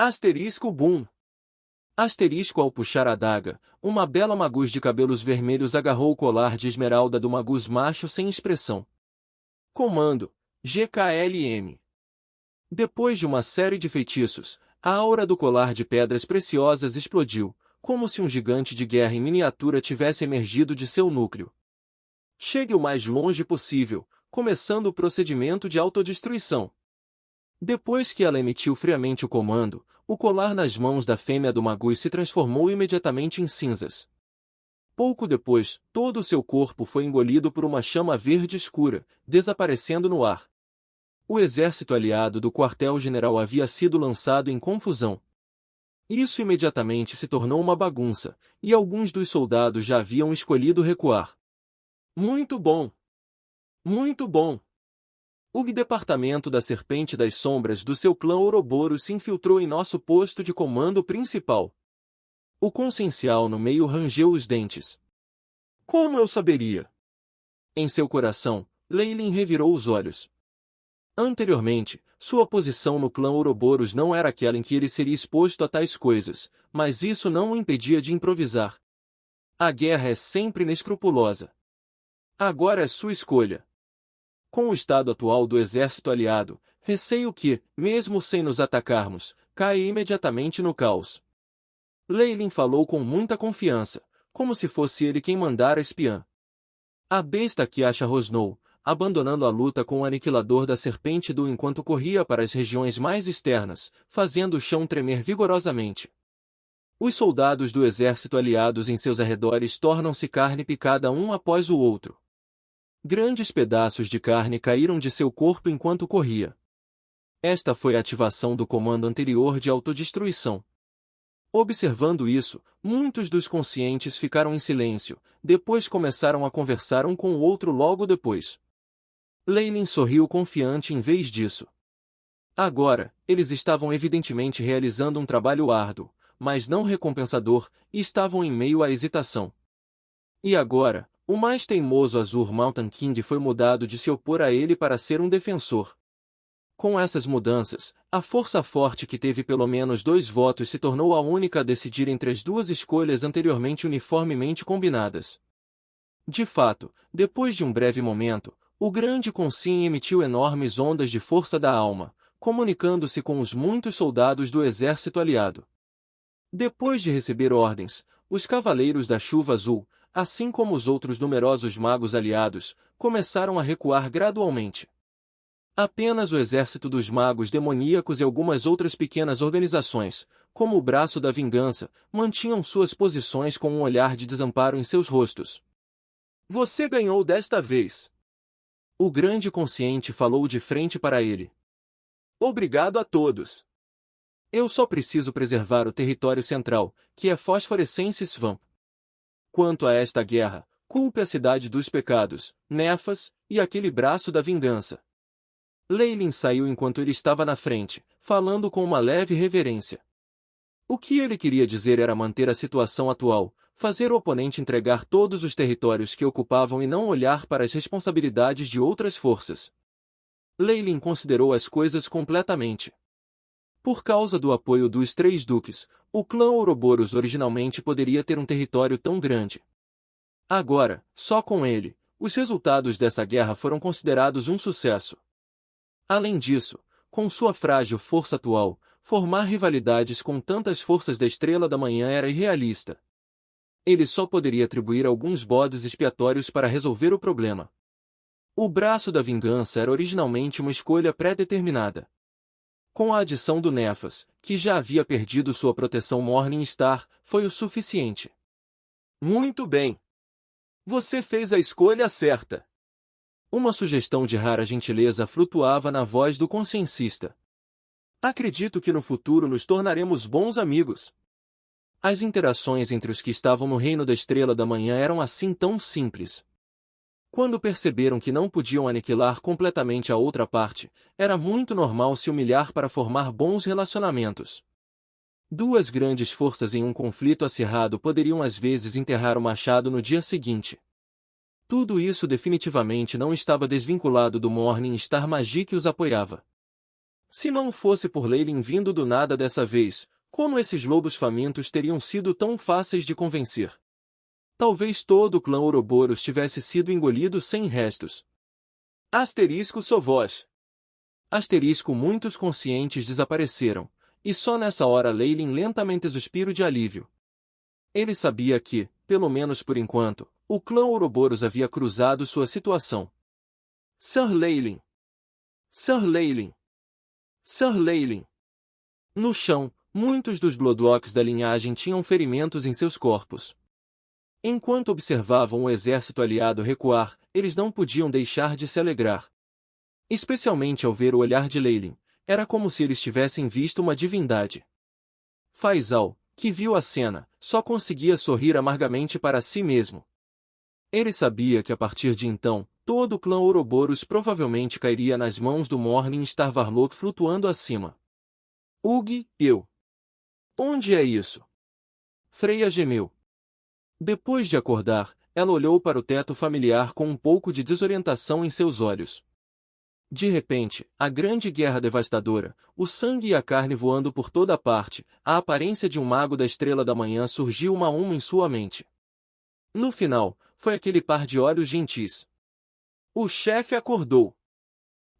Asterisco boom. Asterisco ao puxar a adaga, uma bela magus de cabelos vermelhos agarrou o colar de esmeralda do magus macho sem expressão. Comando: GKLM. Depois de uma série de feitiços, a aura do colar de pedras preciosas explodiu, como se um gigante de guerra em miniatura tivesse emergido de seu núcleo. Chegue o mais longe possível, começando o procedimento de autodestruição. Depois que ela emitiu friamente o comando, o colar nas mãos da fêmea do magus se transformou imediatamente em cinzas. Pouco depois, todo o seu corpo foi engolido por uma chama verde escura, desaparecendo no ar. O exército aliado do quartel-general havia sido lançado em confusão. Isso imediatamente se tornou uma bagunça, e alguns dos soldados já haviam escolhido recuar. Muito bom! Muito bom! O departamento da Serpente das Sombras do seu clã Ouroboros se infiltrou em nosso posto de comando principal. O consciencial no meio rangeu os dentes. Como eu saberia? Em seu coração, Leylin revirou os olhos. Anteriormente, sua posição no clã Ouroboros não era aquela em que ele seria exposto a tais coisas, mas isso não o impedia de improvisar. A guerra é sempre inescrupulosa. Agora é sua escolha. Com o estado atual do exército aliado, receio que, mesmo sem nos atacarmos, caia imediatamente no caos. Leylin falou com muita confiança, como se fosse ele quem mandara espiã. A besta que acha rosnou, abandonando a luta com o aniquilador da serpente do enquanto corria para as regiões mais externas, fazendo o chão tremer vigorosamente. Os soldados do exército aliados em seus arredores tornam-se carne picada um após o outro. Grandes pedaços de carne caíram de seu corpo enquanto corria. Esta foi a ativação do comando anterior de autodestruição. Observando isso, muitos dos conscientes ficaram em silêncio, depois começaram a conversar um com o outro logo depois. Leylin sorriu confiante em vez disso. Agora, eles estavam evidentemente realizando um trabalho árduo, mas não recompensador, e estavam em meio à hesitação. E agora, o mais teimoso Azur Mountain King foi mudado de se opor a ele para ser um defensor. Com essas mudanças, a força forte que teve pelo menos 2 votos se tornou a única a decidir entre as duas escolhas anteriormente uniformemente combinadas. De fato, depois de um breve momento, o grande Consim emitiu enormes ondas de força da alma, comunicando-se com os muitos soldados do exército aliado. Depois de receber ordens, os Cavaleiros da Chuva Azul, assim como os outros numerosos magos aliados, começaram a recuar gradualmente. Apenas o exército dos magos demoníacos e algumas outras pequenas organizações, como o Braço da Vingança, mantinham suas posições com um olhar de desamparo em seus rostos. Você ganhou desta vez. O grande consciente falou de frente para ele. Obrigado a todos. Eu só preciso preservar o território central, que é Phosphorescence Swamp. Quanto a esta guerra, culpe a cidade dos pecados, Nefas, e aquele Braço da Vingança. Leylin saiu enquanto ele estava na frente, falando com uma leve reverência. O que ele queria dizer era manter a situação atual, fazer o oponente entregar todos os territórios que ocupavam e não olhar para as responsabilidades de outras forças. Leylin considerou as coisas completamente. Por causa do apoio dos 3 duques, o clã Ouroboros originalmente poderia ter um território tão grande. Agora, só com ele, os resultados dessa guerra foram considerados um sucesso. Além disso, com sua frágil força atual, formar rivalidades com tantas forças da Estrela da Manhã era irrealista. Ele só poderia atribuir alguns bodes expiatórios para resolver o problema. O Braço da Vingança era originalmente uma escolha pré-determinada. Com a adição do Nefas, que já havia perdido sua proteção Morning Star, foi o suficiente. Muito bem. Você fez a escolha certa. Uma sugestão de rara gentileza flutuava na voz do consciencista. Acredito que no futuro nos tornaremos bons amigos. As interações entre os que estavam no Reino da Estrela da Manhã eram assim tão simples. Quando perceberam que não podiam aniquilar completamente a outra parte, era muito normal se humilhar para formar bons relacionamentos. 2 grandes forças em um conflito acirrado poderiam às vezes enterrar o machado no dia seguinte. Tudo isso definitivamente não estava desvinculado do Morning Star Magia que os apoiava. Se não fosse por Leylin vindo do nada dessa vez, como esses lobos famintos teriam sido tão fáceis de convencer? Talvez todo o clã Ouroboros tivesse sido engolido sem restos. Asterisco Sovós. Asterisco muitos conscientes desapareceram, e só nessa hora Leylin lentamente suspiro de alívio. Ele sabia que, pelo menos por enquanto, o clã Ouroboros havia cruzado sua situação. Sir Leylin! Sir Leylin! Sir Leylin! No chão, muitos dos Bloodlocks da linhagem tinham ferimentos em seus corpos. Enquanto observavam o exército aliado recuar, eles não podiam deixar de se alegrar. Especialmente ao ver o olhar de Leylin, era como se eles tivessem visto uma divindade. Faisal, que viu a cena, só conseguia sorrir amargamente para si mesmo. Ele sabia que a partir de então, todo o clã Ouroboros provavelmente cairia nas mãos do Morning Star Warlock flutuando acima. Ugh, eu. Onde é isso? Freya gemeu. Depois de acordar, ela olhou para o teto familiar com um pouco de desorientação em seus olhos. De repente, a grande guerra devastadora, o sangue e a carne voando por toda parte, a aparência de um mago da estrela da manhã surgiu uma a uma em sua mente. No final, foi aquele par de olhos gentis. O chefe acordou.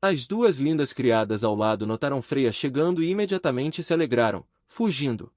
As duas lindas criadas ao lado notaram Freya chegando e imediatamente se alegraram, fugindo.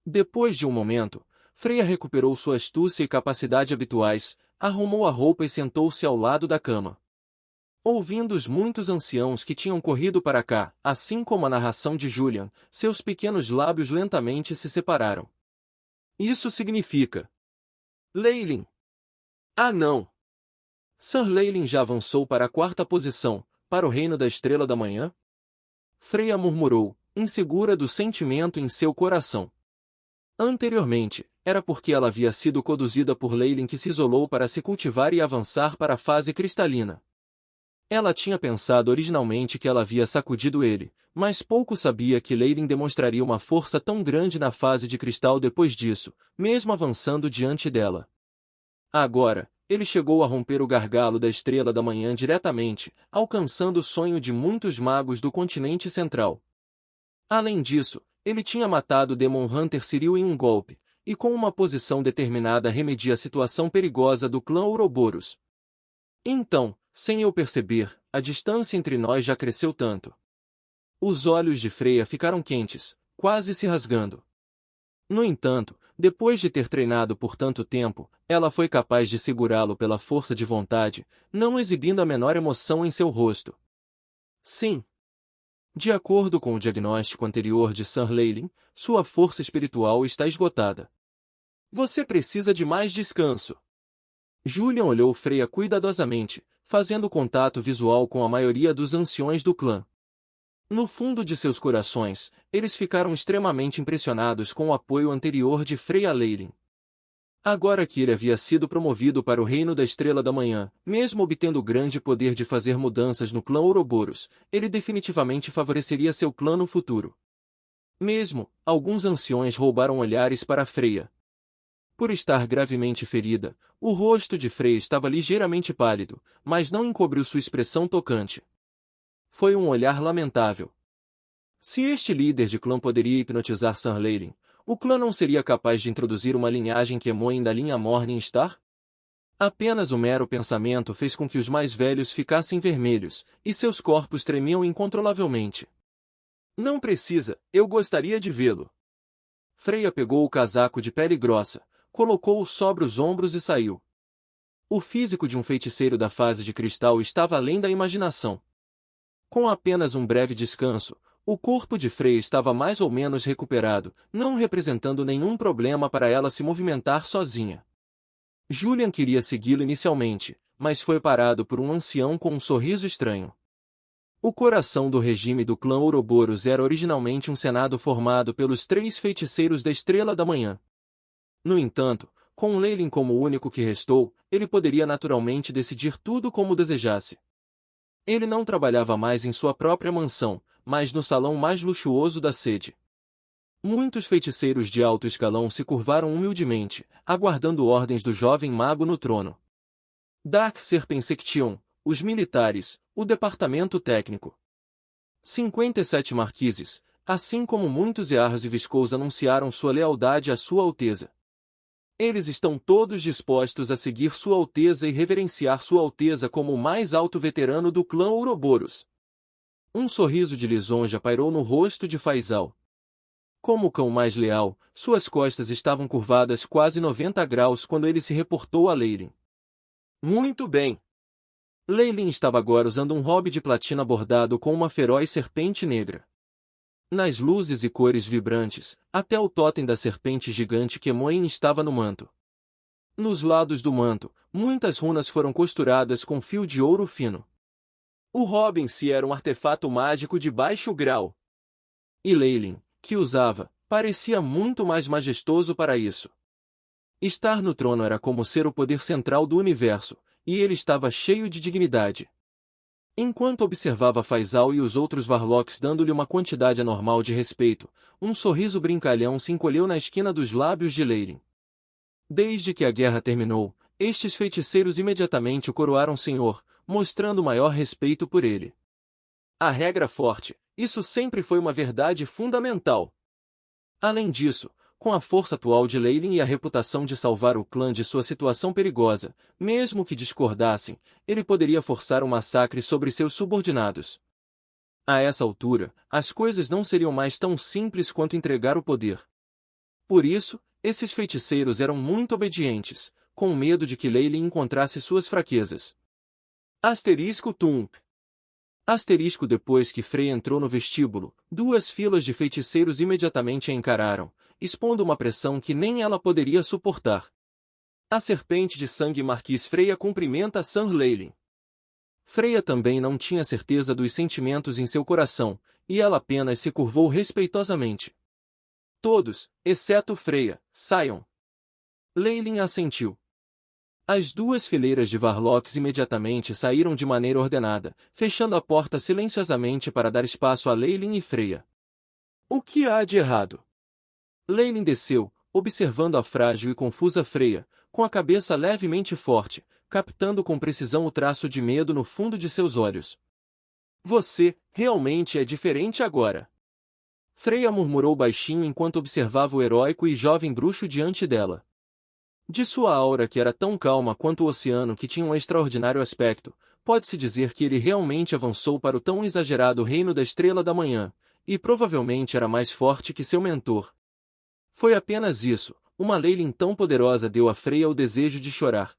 Depois de um momento, Freya recuperou sua astúcia e capacidade habituais, arrumou a roupa e sentou-se ao lado da cama. Ouvindo os muitos anciãos que tinham corrido para cá, assim como a narração de Julian, seus pequenos lábios lentamente se separaram. Isso significa... Leylin! Ah não! Sir Leylin já avançou para a quarta posição, para o reino da Estrela da Manhã? Freya murmurou, insegura do sentimento em seu coração. Anteriormente, era porque ela havia sido conduzida por Leylin que se isolou para se cultivar e avançar para a fase cristalina. Ela tinha pensado originalmente que ela havia sacudido ele, mas pouco sabia que Leylin demonstraria uma força tão grande na fase de cristal depois disso, mesmo avançando diante dela. Agora, ele chegou a romper o gargalo da Estrela da Manhã diretamente, alcançando o sonho de muitos magos do continente central. Além disso, ele tinha matado Demon Hunter Cyril em um golpe, e com uma posição determinada remedia a situação perigosa do clã Ouroboros. Então, sem eu perceber, a distância entre nós já cresceu tanto. Os olhos de Freya ficaram quentes, quase se rasgando. No entanto, depois de ter treinado por tanto tempo, ela foi capaz de segurá-lo pela força de vontade, não exibindo a menor emoção em seu rosto. Sim. De acordo com o diagnóstico anterior de Sir Leylin, sua força espiritual está esgotada. Você precisa de mais descanso. Julian olhou Freya cuidadosamente, fazendo contato visual com a maioria dos anciões do clã. No fundo de seus corações, eles ficaram extremamente impressionados com o apoio anterior de Freya Leylin. Agora que ele havia sido promovido para o Reino da Estrela da Manhã, mesmo obtendo o grande poder de fazer mudanças no clã Ouroboros, ele definitivamente favoreceria seu clã no futuro. Mesmo, alguns anciões roubaram olhares para Freya. Por estar gravemente ferida, o rosto de Freya estava ligeiramente pálido, mas não encobriu sua expressão tocante. Foi um olhar lamentável. Se este líder de clã poderia hipnotizar Sir Leylin, o clã não seria capaz de introduzir uma linhagem que emoem da linha Morning Star? Apenas o mero pensamento fez com que os mais velhos ficassem vermelhos, e seus corpos tremiam incontrolavelmente. Não precisa, eu gostaria de vê-lo. Freya pegou o casaco de pele grossa, colocou-o sobre os ombros e saiu. O físico de um feiticeiro da fase de cristal estava além da imaginação. Com apenas um breve descanso, o corpo de Freya estava mais ou menos recuperado, não representando nenhum problema para ela se movimentar sozinha. Julian queria segui-lo inicialmente, mas foi parado por um ancião com um sorriso estranho. O coração do regime do clã Ouroboros era originalmente um senado formado pelos 3 feiticeiros da Estrela da Manhã. No entanto, com Leylin como o único que restou, ele poderia naturalmente decidir tudo como desejasse. Ele não trabalhava mais em sua própria mansão, mas no salão mais luxuoso da sede. Muitos feiticeiros de alto escalão se curvaram humildemente, aguardando ordens do jovem mago no trono. Dark Serpent Section, os militares, o departamento técnico. 57 marquises, assim como muitos earls e viscount anunciaram sua lealdade à Sua Alteza. Eles estão todos dispostos a seguir Sua Alteza e reverenciar Sua Alteza como o mais alto veterano do clã Ouroboros. Um sorriso de lisonja pairou no rosto de Faisal. Como o cão mais leal, suas costas estavam curvadas quase 90 graus quando ele se reportou a Leylin. Muito bem. Leylin estava agora usando um robe de platina bordado com uma feroz serpente negra. Nas luzes e cores vibrantes, até o totem da serpente gigante Kemoin estava no manto. Nos lados do manto, muitas runas foram costuradas com fio de ouro fino. O robe em si era um artefato mágico de baixo grau. E Leylin, que usava, parecia muito mais majestoso para isso. Estar no trono era como ser o poder central do universo, e ele estava cheio de dignidade. Enquanto observava Faisal e os outros Varlocks dando-lhe uma quantidade anormal de respeito, um sorriso brincalhão se encolheu na esquina dos lábios de Leylin. Desde que a guerra terminou, estes feiticeiros imediatamente o coroaram senhor, mostrando maior respeito por ele. A regra forte, isso sempre foi uma verdade fundamental. Além disso, com a força atual de Leylin e a reputação de salvar o clã de sua situação perigosa, mesmo que discordassem, ele poderia forçar um massacre sobre seus subordinados. A essa altura, as coisas não seriam mais tão simples quanto entregar o poder. Por isso, esses feiticeiros eram muito obedientes, com medo de que Leylin encontrasse suas fraquezas. Asterisco Tump. Asterisco depois que Freya entrou no vestíbulo, duas filas de feiticeiros imediatamente a encararam, expondo uma pressão que nem ela poderia suportar. A serpente de sangue Marquis Freya cumprimenta Sir Leylin. Freya também não tinha certeza dos sentimentos em seu coração, e ela apenas se curvou respeitosamente. Todos, exceto Freya, saiam. Leylin assentiu. As duas fileiras de Varlocks imediatamente saíram de maneira ordenada, fechando a porta silenciosamente para dar espaço a Leylin e Freya. O que há de errado? Leylin desceu, observando a frágil e confusa Freya, com a cabeça levemente forte, captando com precisão o traço de medo no fundo de seus olhos. Você, realmente é diferente agora. Freya murmurou baixinho enquanto observava o heróico e jovem bruxo diante dela. De sua aura que era tão calma quanto o oceano que tinha um extraordinário aspecto, pode-se dizer que ele realmente avançou para o tão exagerado reino da Estrela da Manhã, e provavelmente era mais forte que seu mentor. Foi apenas isso, uma Leylin tão poderosa deu a Freya o desejo de chorar.